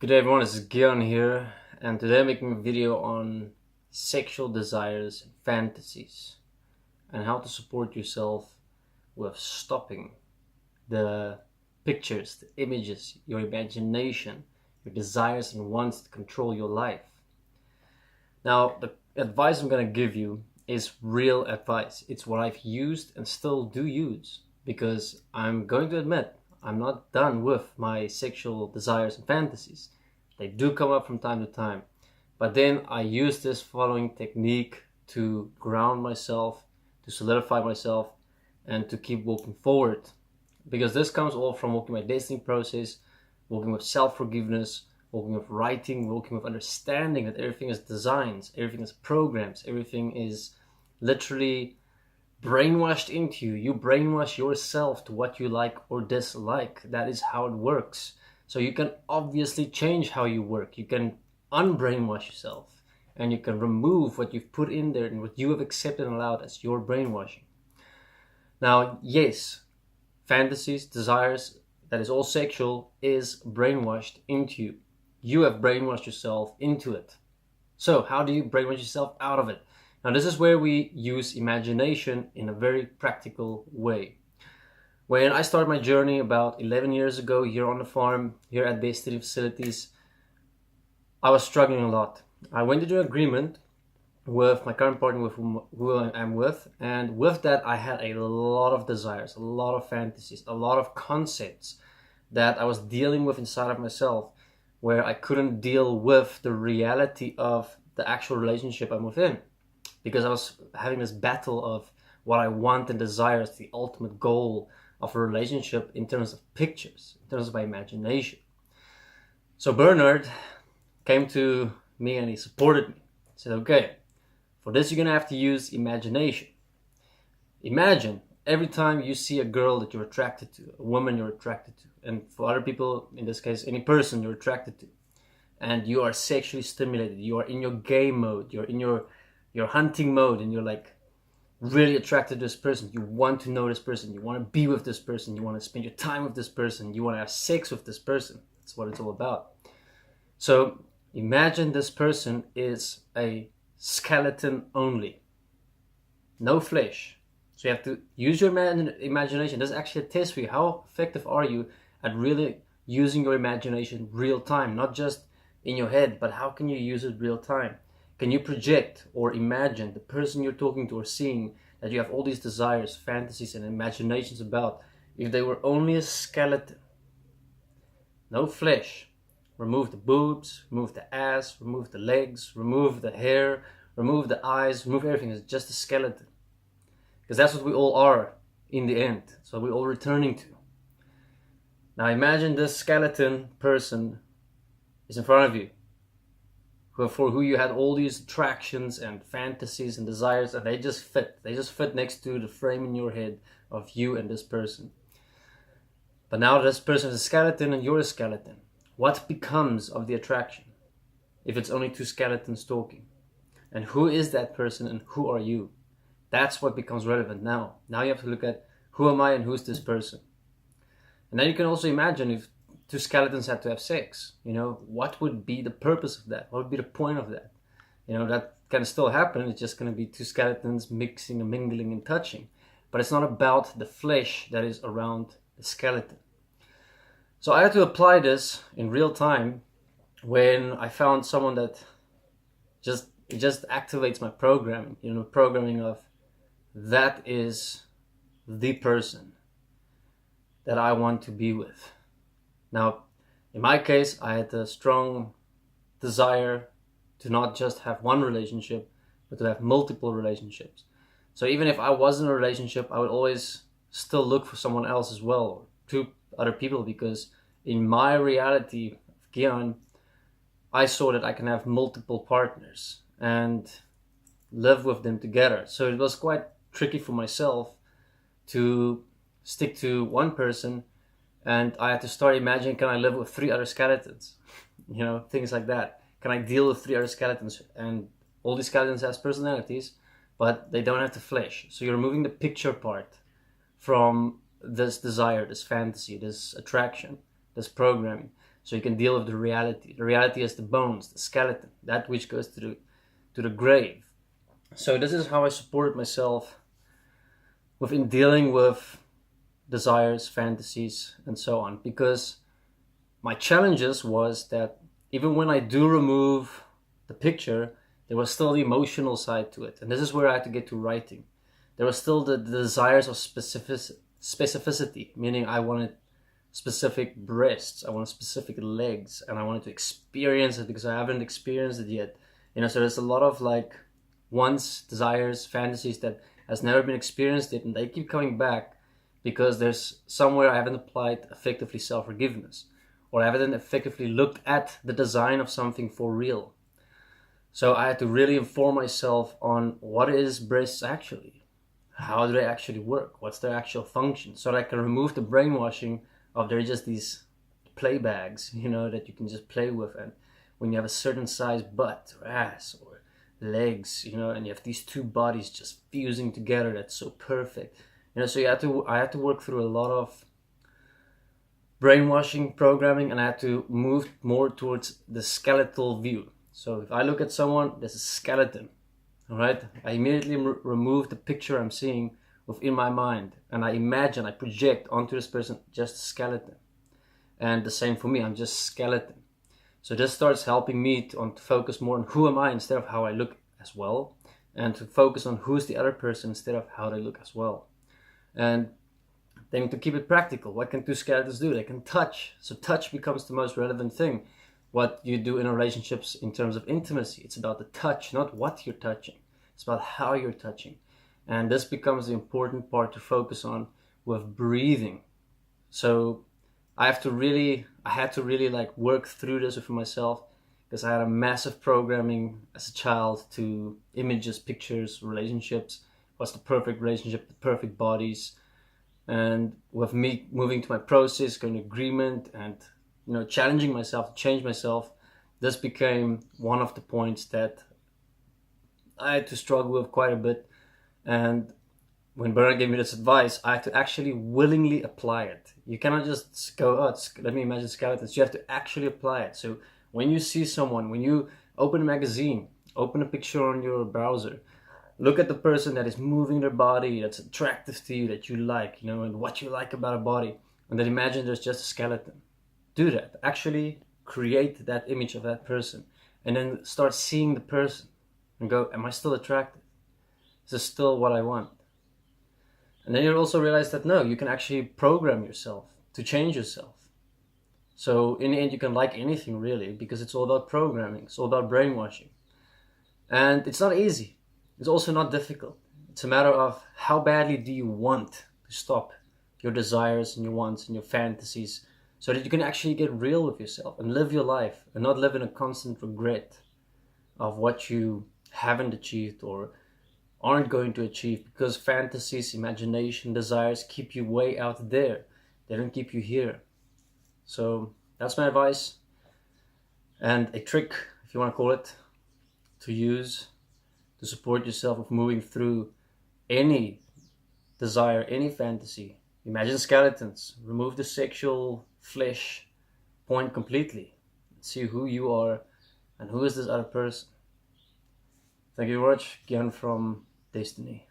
Good day everyone, this is Gian here, and today I'm making a video on sexual desires and fantasies and how to support yourself with stopping the pictures, the images, your imagination, your desires and wants to control your life. Now, the advice I'm going to give you is real advice. It's what I've used and still do use, because I'm going to admit I'm not done with my sexual desires and fantasies. They do come up from time to time. But then I use this following technique to ground myself, to solidify myself, and to keep walking forward. Because this comes all from walking my destiny process, walking with self-forgiveness, walking with writing, walking with understanding that everything is designs, everything is programs, everything is literally brainwashed into you. You brainwash yourself to what you like or dislike. That is how it works. So you can obviously change how you work. You can unbrainwash yourself, and you can remove what you've put in there and what you have accepted and allowed as your brainwashing. Now, yes, fantasies, desires, that is all sexual, is brainwashed into you. You have brainwashed yourself into it. So how do you brainwash yourself out of it? Now, this is where we use imagination in a very practical way. When I started my journey about 11 years ago here on the farm, here at Bay City Facilities, I was struggling a lot. I went into an agreement with my current partner, with who I am with, and with that I had a lot of desires, a lot of fantasies, a lot of concepts that I was dealing with inside of myself, where I couldn't deal with the reality of the actual relationship I'm within, because I was having this battle of what I want and desire as the ultimate goal of a relationship in terms of pictures, in terms of my imagination. So Bernard came to me and he supported me. He said, okay, for this you're gonna have to use imagination. Imagine every time you see a girl that you're attracted to, a woman you're attracted to, and for other people, in this case, any person you're attracted to, and you are sexually stimulated, you are in your game mode, you're in your hunting mode, and you're like really attracted to this person, you want to know this person, you want to be with this person, you want to spend your time with this person, you want to have sex with this person. That's what it's all about. So imagine this person is a skeleton only, no flesh. So you have to use your imagination. This is actually a test for you. How effective are you at really using your imagination real time, not just in your head, but how can you use it real time? Can you project or imagine the person you're talking to or seeing that you have all these desires, fantasies, and imaginations about, if they were only a skeleton? No flesh. Remove the boobs, remove the ass, remove the legs, remove the hair, remove the eyes, remove everything. It's just a skeleton. Because that's what we all are in the end. So we're all returning to. Now imagine this skeleton person is in front of you, for who you had all these attractions and fantasies and desires, and they just fit next to the frame in your head of you and this person. But now this person is a skeleton and you're a skeleton. What becomes of the attraction if it's only two skeletons talking? And who is that person and who are you? That's what becomes relevant now. Now you have to look at, who am I and who's this person? And then you can also imagine, if two skeletons had to have sex, what would be the purpose of that? What would be the point of that? That can still happen. It's just going to be two skeletons mixing and mingling and touching. But it's not about the flesh that is around the skeleton. So I had to apply this in real time when I found someone that just activates my programming. Programming of, that is the person that I want to be with. Now, in my case, I had a strong desire to not just have one relationship, but to have multiple relationships. So even if I was in a relationship, I would always still look for someone else as well, or two other people, because in my reality of Gian, I saw that I can have multiple partners and live with them together. So it was quite tricky for myself to stick to one person, and I had to start imagining, can I live with three other skeletons? Things like that. Can I deal with three other skeletons? And all these skeletons has personalities, but they don't have the flesh. So you're removing the picture part from this desire, this fantasy, this attraction, this programming. so you can deal with the reality. The reality is the bones, the skeleton, that which goes to the grave. So this is how I supported myself within dealing with desires, fantasies, and so on. Because my challenges was that even when I do remove the picture, there was still the emotional side to it. And this is where I had to get to writing. There was still the desires of specificity, meaning I wanted specific breasts, I wanted specific legs, and I wanted to experience it because I haven't experienced it yet. So there's a lot of like wants, desires, fantasies that has never been experienced it, and they keep coming back because there's somewhere I haven't applied effectively self-forgiveness, or I haven't effectively looked at the design of something for real. So I had to really inform myself on what is breasts actually, how do they actually work, what's their actual function, so that I can remove the brainwashing of they're just these play bags, that you can just play with. And when you have a certain size butt or ass or legs, and you have these two bodies just fusing together, that's so perfect. So I had to work through a lot of brainwashing, programming, and I had to move more towards the skeletal view. So if I look at someone, there's a skeleton, all right? I immediately remove the picture I'm seeing within my mind, and I project onto this person just a skeleton. And the same for me, I'm just skeleton. So this starts helping me to focus more on who am I instead of how I look as well, and to focus on who's the other person instead of how they look as well. And then to keep it practical, what can two skeletons do? They can touch. So touch becomes the most relevant thing. What you do in relationships in terms of intimacy, it's about the touch, not what you're touching. It's about how you're touching. And this becomes the important part to focus on with breathing. So I had to really like work through this for myself, because I had a massive programming as a child to images, pictures, relationships. What's the perfect relationship, the perfect bodies. And with me moving to my process, going to agreement, and challenging myself to change myself, this became one of the points that I had to struggle with quite a bit. And when Bernard gave me this advice, I had to actually willingly apply it. You cannot just go, let me imagine skeletons. You have to actually apply it. So when you see someone, when you open a magazine, open a picture on your browser, look at the person that is moving their body, that's attractive to you, that you like, and what you like about a body, and then imagine there's just a skeleton. Do that. Actually create that image of that person, and then start seeing the person and go, am I still attracted? Is this still what I want? And then you'll also realize that no, you can actually program yourself to change yourself. So in the end, you can like anything really, because it's all about programming. It's all about brainwashing. And it's not easy. It's also not difficult. It's a matter of how badly do you want to stop your desires and your wants and your fantasies, so that you can actually get real with yourself and live your life and not live in a constant regret of what you haven't achieved or aren't going to achieve, because fantasies, imagination, desires keep you way out there. They don't keep you here. So that's my advice, and a trick, if you want to call it, to use to support yourself with moving through any desire, any fantasy. Imagine skeletons. Remove the sexual flesh point completely. See who you are and who is this other person. Thank you very much. Gyan from Destiny.